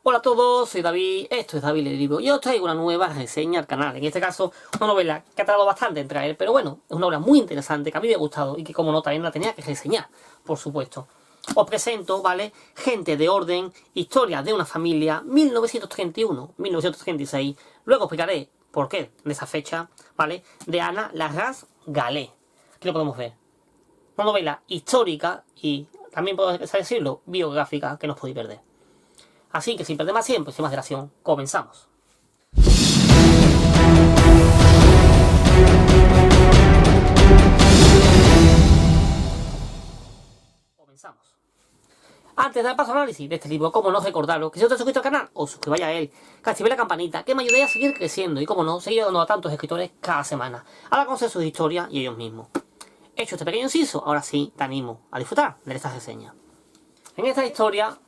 Hola a todos, soy David, esto es David el Libro y os traigo una nueva reseña al canal. En este caso, una novela que ha tardado bastante en traer, pero bueno, es una obra muy interesante que a mí me ha gustado y que como no también la tenía que reseñar, por supuesto. Os presento, ¿vale? Gente de orden, historia de una familia, 1931-1936. Luego explicaré por qué de esa fecha, ¿vale? De Ana Larraz Galé. Aquí lo podemos ver. Una novela histórica y también puedo decirlo, biográfica, que no os podéis perder. Así que sin perder más tiempo y sin más dilación, comenzamos. Antes de dar paso al análisis de este libro, como no recordaros que si os suscrito al canal, os suscribáis a él, que activéis la campanita, que me ayudéis a seguir creciendo y como no, seguir dando a tantos escritores cada semana, a conocer sus historias y ellos mismos. Hecho este pequeño inciso, ahora sí te animo a disfrutar de esta reseña. En esta historia,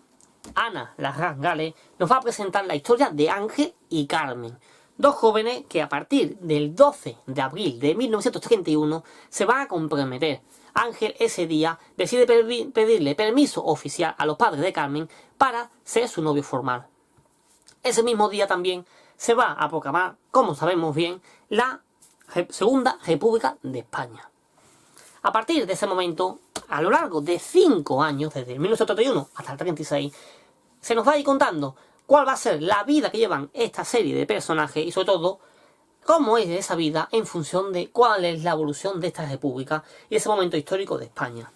Ana Larraz Galé nos va a presentar la historia de Ángel y Carmen, dos jóvenes que a partir del 12 de abril de 1931 se van a comprometer. Ángel ese día decide pedirle permiso oficial a los padres de Carmen para ser su novio formal. Ese mismo día también se va a proclamar, como sabemos bien, la Segunda República de España. A partir de ese momento, a lo largo de 5 años, desde el 1931 hasta el 36, se nos va a ir contando cuál va a ser la vida que llevan esta serie de personajes y sobre todo cómo es esa vida en función de cuál es la evolución de esta república y ese momento histórico de España.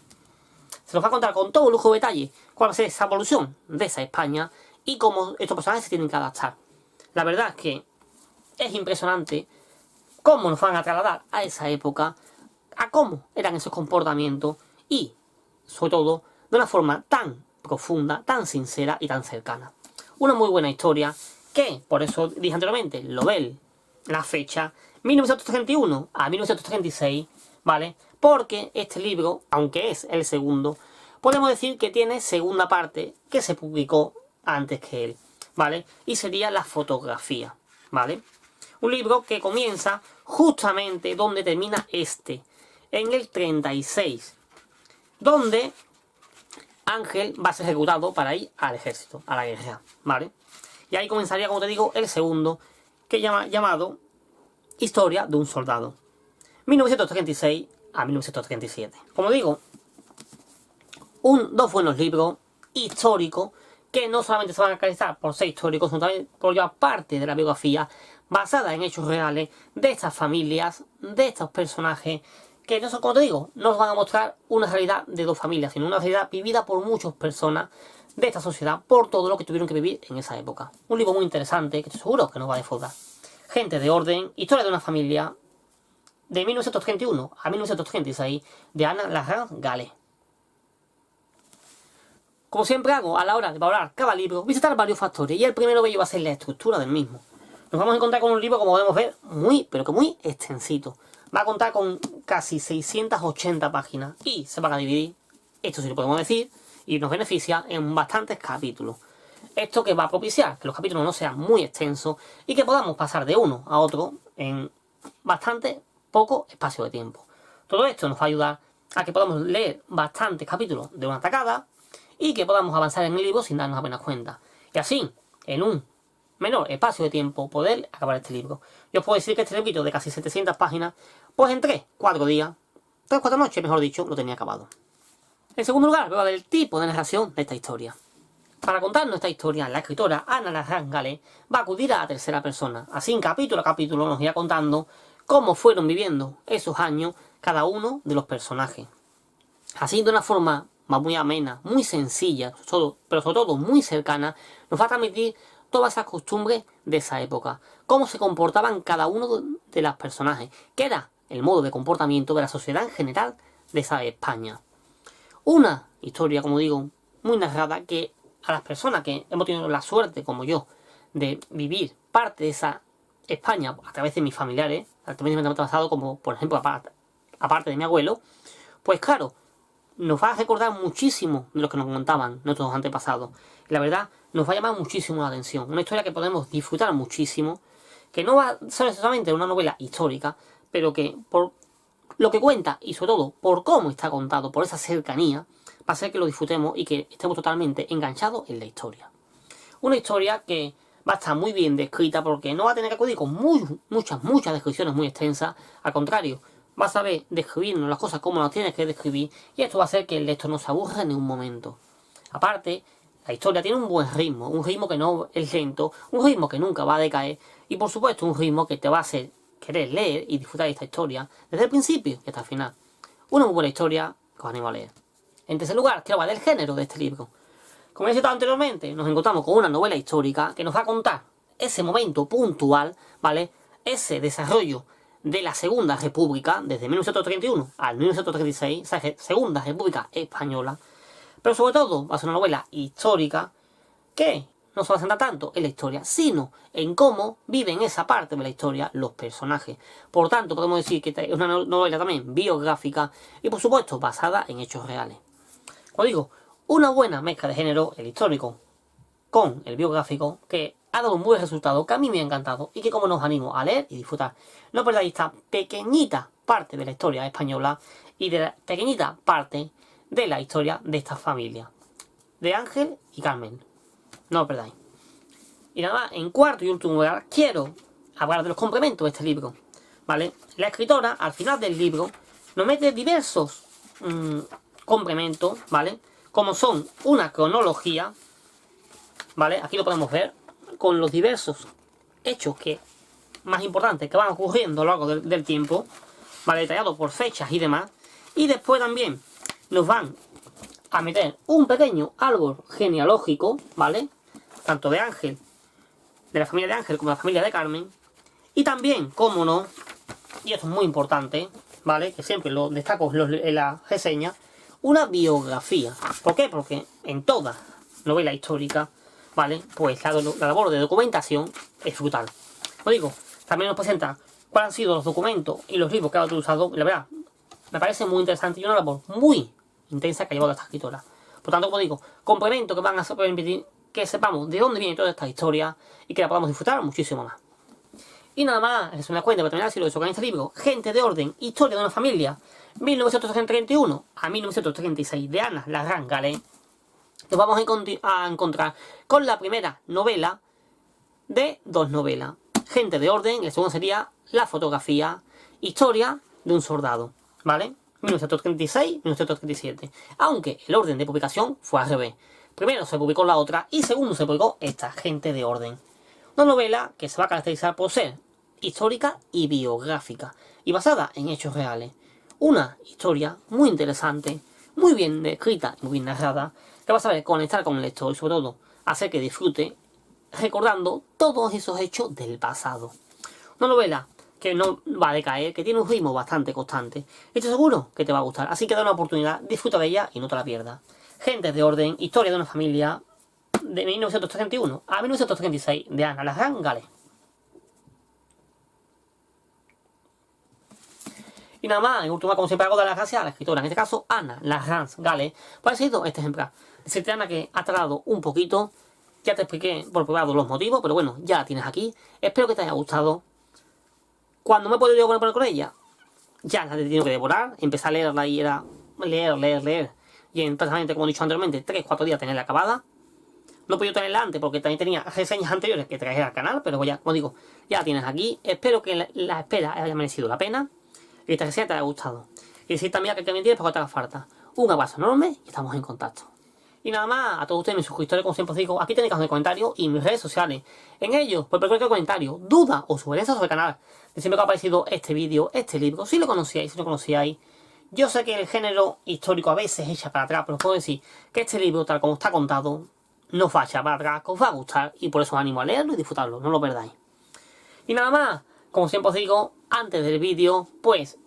Se nos va a contar con todo lujo de detalle cuál va a ser esa evolución de esa España y cómo estos personajes se tienen que adaptar. La verdad es que es impresionante cómo nos van a trasladar a esa época, a cómo eran esos comportamientos y, sobre todo, de una forma tan profunda, tan sincera y tan cercana. Una muy buena historia que, por eso dije anteriormente, lo ve la fecha 1931 a 1936, ¿vale? Porque este libro, aunque es el segundo, podemos decir que tiene segunda parte que se publicó antes que él, ¿vale? Y sería la fotografía, ¿vale? Un libro que comienza justamente donde termina este, en el 36, donde Ángel va a ser ejecutado para ir al ejército, a la guerra, ¿vale? Y ahí comenzaría, como te digo, el segundo, que llamado Historia de un soldado, 1936 a 1937. Como digo, dos buenos libros históricos que no solamente se van a caracterizar por ser históricos, sino también por llevar parte de la biografía basada en hechos reales de estas familias, de estos personajes, que no son, como te digo, no nos van a mostrar una realidad de dos familias, sino una realidad vivida por muchas personas de esta sociedad, por todo lo que tuvieron que vivir en esa época. Un libro muy interesante, que estoy seguro que nos va a defraudar. Gente de orden, historia de una familia, de 1931 a 1936, de Ana Larraz Galé. Como siempre hago a la hora de valorar cada libro, visitar varios factores, y el primero de ellos va a ser la estructura del mismo. Nos vamos a encontrar con un libro, como podemos ver, pero que muy extensito. Va a contar con casi 680 páginas y se van a dividir, esto sí lo podemos decir, y nos beneficia en bastantes capítulos. Esto que va a propiciar que los capítulos no sean muy extensos y que podamos pasar de uno a otro en bastante poco espacio de tiempo. Todo esto nos va a ayudar a que podamos leer bastantes capítulos de una tacada y que podamos avanzar en el libro sin darnos apenas cuenta. Y así, en un menor espacio de tiempo, poder acabar este libro. Yo os puedo decir que este librito de casi 700 páginas, pues en 3-4 días, 3-4 noches, mejor dicho, lo tenía acabado. En segundo lugar, veo del tipo de narración de esta historia. Para contarnos esta historia, la escritora Ana Larraz Galé va a acudir a la tercera persona. Así, capítulo a capítulo, nos irá contando cómo fueron viviendo esos años cada uno de los personajes. Así, de una forma muy amena, muy sencilla, pero sobre todo muy cercana, nos va a transmitir todas esas costumbres de esa época. Cómo se comportaban cada uno de los personajes. Qué era el modo de comportamiento de la sociedad en general de esa España. Una historia, como digo, muy narrada que a las personas que hemos tenido la suerte, como yo, de vivir parte de esa España a través de mis familiares, altamente pasado, como por ejemplo aparte de mi abuelo, pues claro, nos va a recordar muchísimo de lo que nos contaban nuestros antepasados. Y la verdad, nos va a llamar muchísimo la atención. Una historia que podemos disfrutar muchísimo, que no va a ser necesariamente una novela histórica, pero que por lo que cuenta y sobre todo por cómo está contado, por esa cercanía, va a ser que lo disfrutemos y que estemos totalmente enganchados en la historia. Una historia que va a estar muy bien descrita porque no va a tener que acudir con muchas descripciones muy extensas. Al contrario, vas a ver describirnos las cosas como las tienes que describir y esto va a hacer que el lector no se aburra en un momento. Aparte, la historia tiene un buen ritmo, un ritmo que no es lento, un ritmo que nunca va a decaer y por supuesto un ritmo que te va a hacer querer leer y disfrutar de esta historia desde el principio y hasta el final. Una muy buena historia que os animo a leer. En tercer lugar, quiero hablar del género de este libro. Como he citado anteriormente, nos encontramos con una novela histórica que nos va a contar ese momento puntual, ¿vale? Ese desarrollo de la Segunda República, desde 1931 al 1936, esa Segunda República Española. Pero sobre todo va a ser una novela histórica que no se va a centrar tanto en la historia, sino en cómo viven esa parte de la historia los personajes. Por tanto, podemos decir que es una novela también biográfica y por supuesto basada en hechos reales. Como digo, una buena mezcla de género, el histórico con el biográfico, que ha dado un buen resultado, que a mí me ha encantado y que como nos animo a leer y disfrutar. No perdáis esta pequeñita parte de la historia española y de la pequeñita parte de la historia de esta familia, de Ángel y Carmen. No lo perdáis. Y nada más, en cuarto y último lugar, quiero hablar de los complementos de este libro, ¿vale? La escritora, al final del libro, nos mete diversos complementos, ¿vale? Como son una cronología, ¿vale? Aquí lo podemos ver, con los diversos hechos más importantes que van ocurriendo a lo largo del tiempo, ¿vale? Detallado por fechas y demás. Y después también nos van a meter un pequeño árbol genealógico, ¿vale? Tanto de Ángel, de la familia de Ángel, como de la familia de Carmen. Y también, como no, y esto es muy importante, ¿vale? Que siempre lo destaco en la reseña, una biografía. ¿Por qué? Porque en toda novela histórica, ¿vale? Pues la labor de documentación es brutal. Como digo, también nos presenta cuáles han sido los documentos y los libros que ha utilizado. La verdad, me parece muy interesante y una labor muy intensa que ha llevado esta escritora. Por tanto, como digo, complementos que van a permitir que sepamos de dónde viene toda esta historia y que la podamos disfrutar muchísimo más. Y nada más, en resumen cuenta, para terminar, si lo he en este libro, Gente de Orden, Historia de una Familia, 1931 a 1936, de Ana Larraín Gallet, nos vamos a encontrar con la primera novela de dos novelas. Gente de Orden, y la segunda sería La Fotografía, Historia de un Soldado, ¿vale? 1936-1937. Aunque el orden de publicación fue al revés. Primero se publicó la otra y segundo se publicó esta, Gente de Orden. Una novela que se va a caracterizar por ser histórica y biográfica y basada en hechos reales. Una historia muy interesante, muy bien escrita y muy bien narrada, que va a saber conectar con el lector y sobre todo hacer que disfrute recordando todos esos hechos del pasado. Una novela que no va a decaer, que tiene un ritmo bastante constante. Estoy seguro que te va a gustar, así que da una oportunidad, disfruta de ella y no te la pierdas. Gente de Orden, Historia de una Familia, de 1931 a 1936, de Ana Larraín Gallet. Y nada más, en última, como siempre hago, dar las gracias a la escritora, en este caso Ana Larraín Gallet, por haber sido este ejemplar. Decirte, Ana, que ha tardado un poquito, ya te expliqué por privado los motivos, pero bueno, ya la tienes aquí. Espero que te haya gustado. Cuando me he podido poner con ella, ya la he tenido que devorar, empecé a leerla y era leer. Y en prácticamente, como he dicho anteriormente, 3-4 días tenerla acabada. No he podido tenerla antes porque también tenía reseñas anteriores que traje al canal, pero ya, como digo, ya la tienes aquí. Espero que la espera haya merecido la pena y que esta reseña te haya gustado. Y decir también que me tienes porque te haga falta. Un abrazo enorme y estamos en contacto. Y nada más, a todos ustedes, mis suscriptores, como siempre os digo, aquí tenéis cajas de comentarios y mis redes sociales. En ellos, por cualquier comentario, duda o sugerencia sobre el canal, de siempre que ha aparecido este vídeo, este libro, si lo conocíais, si no lo conocíais. Yo sé que el género histórico a veces echa para atrás, pero os puedo decir que este libro, tal como está contado, no os va a echar para atrás, que os va a gustar y por eso os animo a leerlo y disfrutarlo, no lo perdáis. Y nada más, como siempre os digo, antes del vídeo, pues,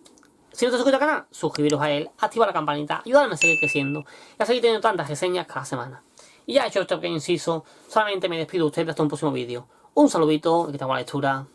si no te suscribes al canal, suscribiros a él, activar la campanita, ayudarme a seguir creciendo y a seguir teniendo tantas reseñas cada semana. Y ya hecho este pequeño inciso, solamente me despido de ustedes hasta un próximo vídeo. Un saludito y que tengan buena lectura.